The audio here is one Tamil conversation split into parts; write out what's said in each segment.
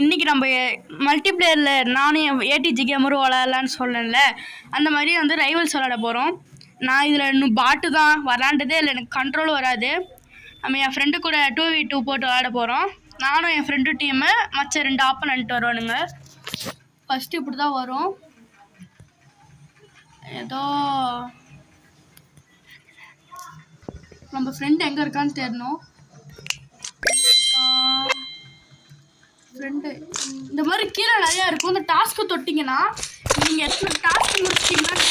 இன்றைக்கி நம்ம மல்டிப்ளேயரில் நானும் ஏடிஜி கேமரும் விளாட்லான்னு சொல்லல, அந்த மாதிரி வந்து ரைவல்ஸ் விளாட போகிறோம். நான் இதில் இன்னும் பாட்டு தான் விளாண்டதே இல்லை, எனக்கு கண்ட்ரோல் வராது. நம்ம என் ஃப்ரெண்டு கூட 2v2 போட்டு விளாட போகிறோம். நானும் என் ஃப்ரெண்டு டீமு, மற்ற 2 ஆப்பனன்ட் வருவானுங்க. ஃபஸ்ட்டு இப்படி தான் வரும். ஏதோ நம்ம ஃப்ரெண்டு எங்கே இருக்கான்னு தெரியணும். ஃப்ரெண்டு இந்த மாதிரி கீழே நிறையா இருக்கும். இந்த டாஸ்க்கு தொட்டிங்கன்னா நீங்கள் எத்தனை டாஸ்க் முடிச்சிட்டிங்கன்னு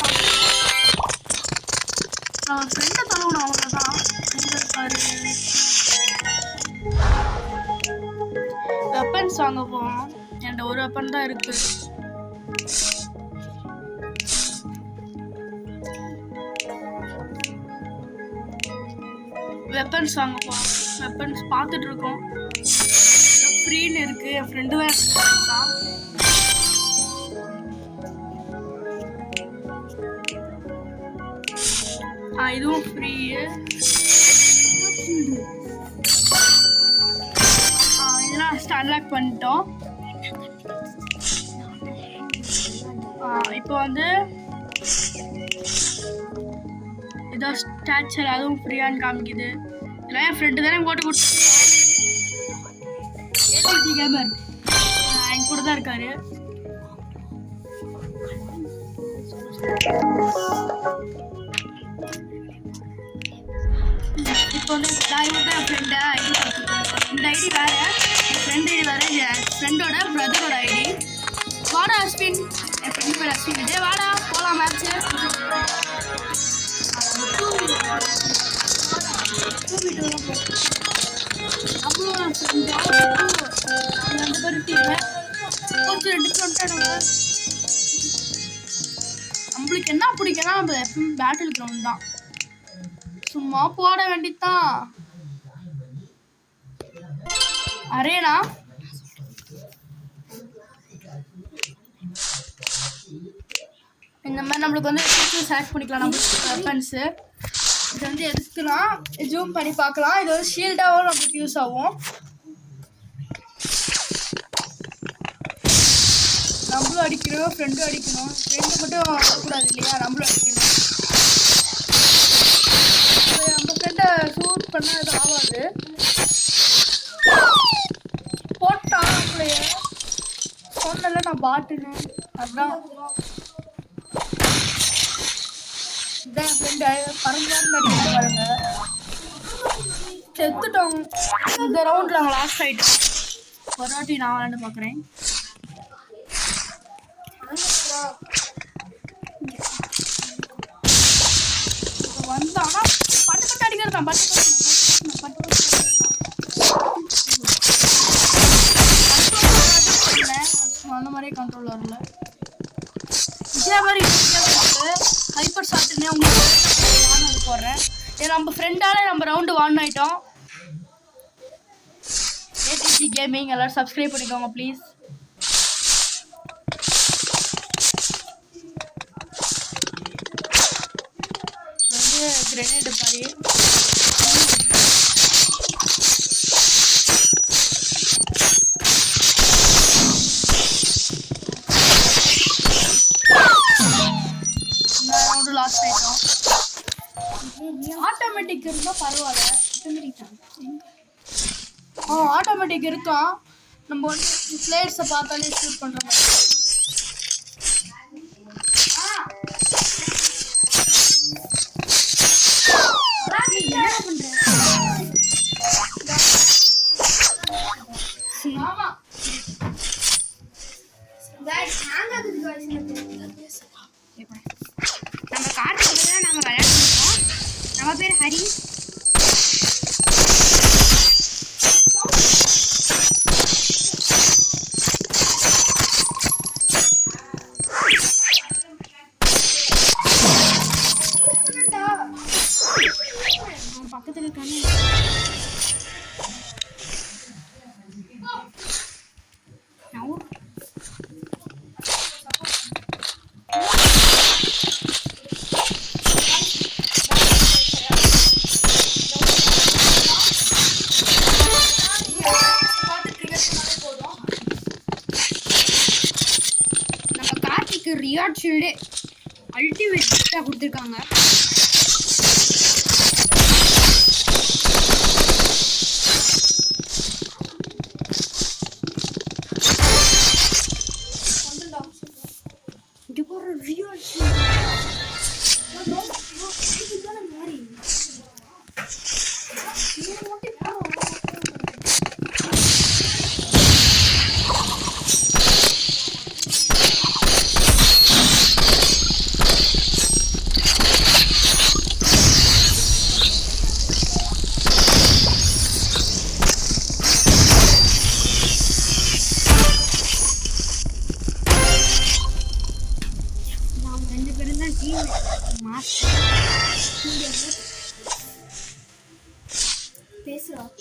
நான் ஃப்ரெண்டை தரணும். அவ்வளோதான். எங்கே இருக்காரு? வெப்பன்ஸ் வாங்க போகிறோம். என்கிட்ட ஒரு வெப்பன் தான் இருக்கு. வெப்பன்ஸ் வாங்க போகிறோம். வெப்பன்ஸ் பார்த்துட்டு இருக்கோம். ஃப்ரீன்னு இருக்கு. என் ஃப்ரெண்டு தான் இருக்கான். இதுவும் ஃப்ரீ. இதெல்லாம் அன்லாக் பண்ணிட்டோம். இப்போ வந்து ஏதோ ஸ்டாச்சர் அதுவும் ஃப்ரீயான்னு காமிக்குது. இதெல்லாம் என் ஃப்ரெண்டு தானே போட்டு கொடுத்துருக்கான். ஏடிஜி கேமர் என் கூட தான் இருக்காரு. இப்போ வந்து நான் வந்து என் ஃப்ரெண்டை ஐடி பார்த்துக்கோங்க. இந்த ஐடி வேறு, என் ஃப்ரெண்டு ஐடி வேறு. என் ஃப்ரெண்டோட பிரதரோட ஐடி. வாடா அஸ்வின், என் ஃப்ரெண்டு பேர் அஸ்வின். இதே வாடா போகலாம் மேட்ச்சு. அவ்வளோ ஃப்ரெண்டு அந்த பேர் டீமு கொஞ்சம் 2 பேர் வந்துட்டானுங்க. நம்மளுக்கு என்ன பிடிக்குன்னா நம்ம எப்பவும் பேட்டில் கிரவுண்ட் தான். சும்மா போட வேண்டித்தான். அரேனா இந்த மாதிரி நம்மளுக்கு வந்து செலக்ட் பண்ணிக்கலாம். நம்மளுக்கு வெப்பன்ஸு இது வந்து எடுத்துக்கலாம். ஜூம் பண்ணி பார்க்கலாம். இது வந்து ஷீல்டாகவும் நம்மளுக்கு யூஸ் ஆகும். நம்மளும் அடிக்கணும், ஃப்ரெண்டும் அடிக்கணும். ஃப்ரெண்டு மட்டும் வரக்கூடாது இல்லையா, நம்மளும் அடிக்கணும். நம்ம ஃப்ரெண்டை ஷூட் பண்ணால் எதுவும் ஆகாது. போட்டான் நம்மளைய சொன்னல நான் பாட்டுன்னு. அதுதான் இதான் என் ஃப்ரெண்டு பறந்தான்னு நடிக்க பாருங்க. செத்துட்டோம். இந்த ரவுண்டில் நாங்கள் லாஸ்ட் ஆகிட்டோம். ஒரு வாட்டி நான் விளாண்டு பார்க்குறேன். வந்தானா பட்டு பட்டு அடிக்கிறதான். அந்த மாதிரியே கண்ட்ரோல் வரல. இதே மாதிரி ஹைப்பர் ஷாட்னே உங்களுக்கு நான் அது போடுறேன். ஏன்னா நம்ம ஃப்ரெண்டால நம்ம ரவுண்டு 1 ஆகிட்டோம். ஏடிஜி கேமிங் எல்லோரும் சப்ஸ்கிரைப் பண்ணிக்கோங்க ப்ளீஸ். வந்து கிரெனேடு பாரு. லாஸ்ட் ஆயிட்டோம். ஆட்டோமேட்டிக் இருந்தால் பரவாயில்ல. ஆட்டோமேட்டிக் இருக்கான். நம்ம வந்து பிளேயர்ஸை பார்த்தாலே ஷூட் பண்ணுற மாதிரி. நம்ம காட்டுறதுல நம்ம விளையாடுறோம். நம்ம பேர் ஹரி. பக்கத்தில் இருக்கானே ரியாட் ஷீல்டு அல்டிமேட்டாக கொடுத்துருக்காங்க. இது ஒரு ரியாட் ஷீல்டு.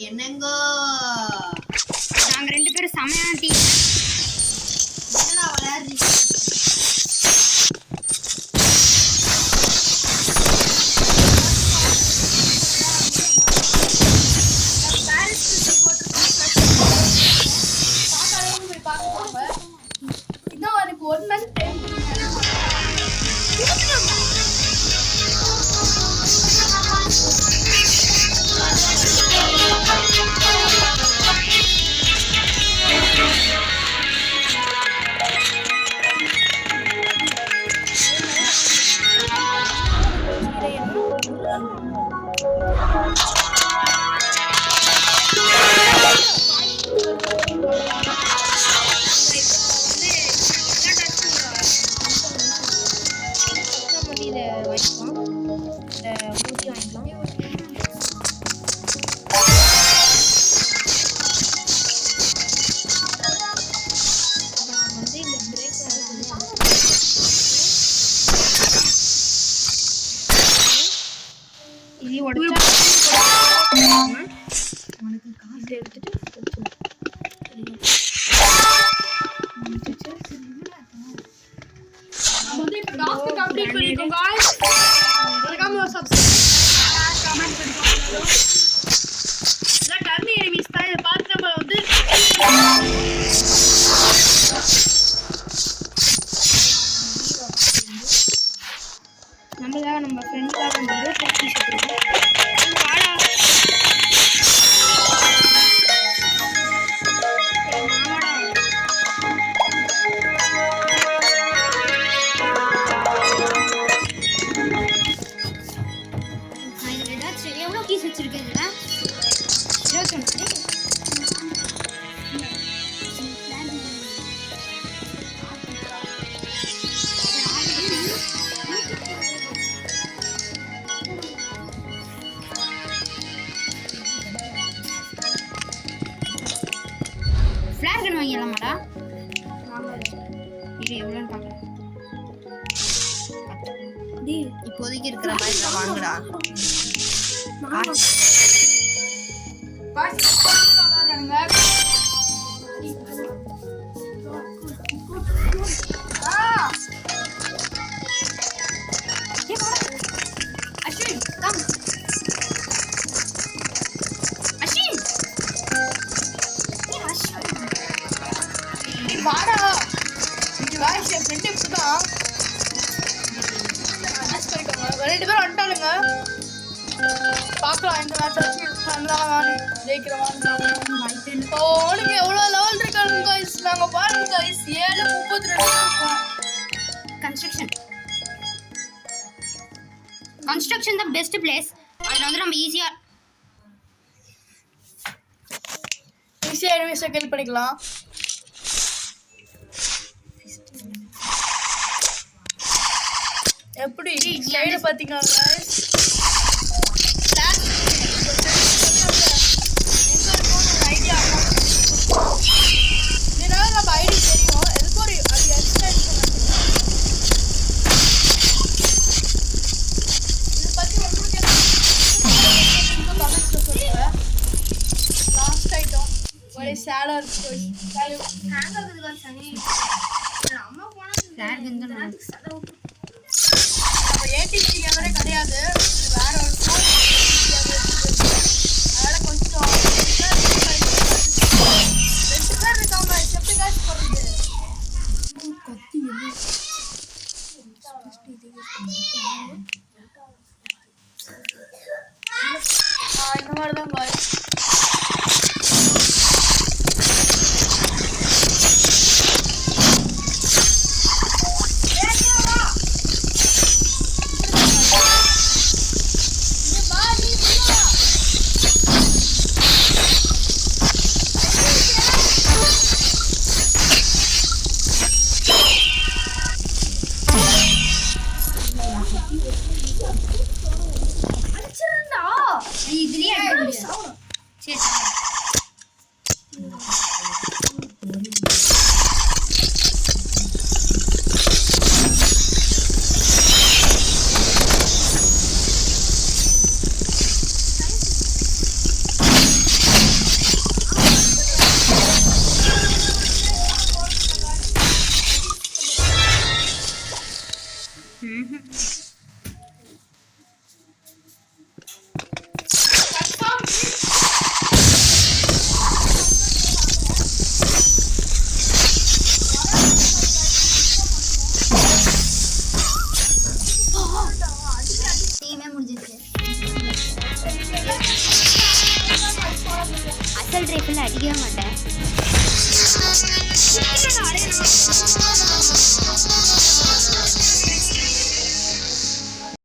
என்னங்கோ நாங்க 2 பேரும் செமையான டீம். என்னடா விளையாடுறீங்க? இன்னும் அதுக்கு 1 மந்த் டைம் நம்மளுக்காக நம்ம ஃப்ரெண்டுக்காக நம்ம 20 பீஸ் எடுத்துருக்கோம். எவ்வளோ பீஸ் வச்சிருக்கேன் இதுல 21. ஃபிளாக் கன் வாங்கிடலாமாடா? இது எவ்வளோன்னு பார்க்கலாம். இப்போதைக்கு இருக்கிற மாதிரி வாங்குடா. Ashwin, come. Ashwin. Hey, Ashwin. வாடா இங்க வாய்ஸ் என் ஃப்ரெண்ட் இப்பதான் மேட்ச் போயிட்டாங்க. 2 பேரும் வந்துட்டானுங்க. பார்க்கலாம் இந்த மேட்ச் ஜெயிக்கிறவான்னு. உனக்கு எவ்வளோ லெவல் இருக்கானுங்க guys. நாங்க பாருங்க guys 7:32 இருக்கோம். கன்ஸ்ட்ரக்ஷன் தான் பெஸ்ட் பிளேஸ். அதில் வந்து நம்ம ஈஸியாக எனிமீஸை கில் பண்ணிக்கலாம். எப்படி சைடு பார்த்தீங்கன்னா guys ஐடியா இதனால நம்ம ஐடி தெரியும். எதுக்கு ஒரு அது எக்ஸ்ட்ரா இதை பற்றி உங்களுக்கு கமெண்ட்ஸில் சொல்லுங்க. லாஸ்ட் ஐட்டம் ஒரே சேடாக இருக்கு. நம்ம ஏடிசி கேமரே கிடையாது, வேற ஒரு ஃபோன். அதனால கொஞ்சம் 2 பேர் இருக்காங்க. எப்படி காசு போடுறது? அசல் ரைஃபிள் அடிக்கவே மாட்டேன்.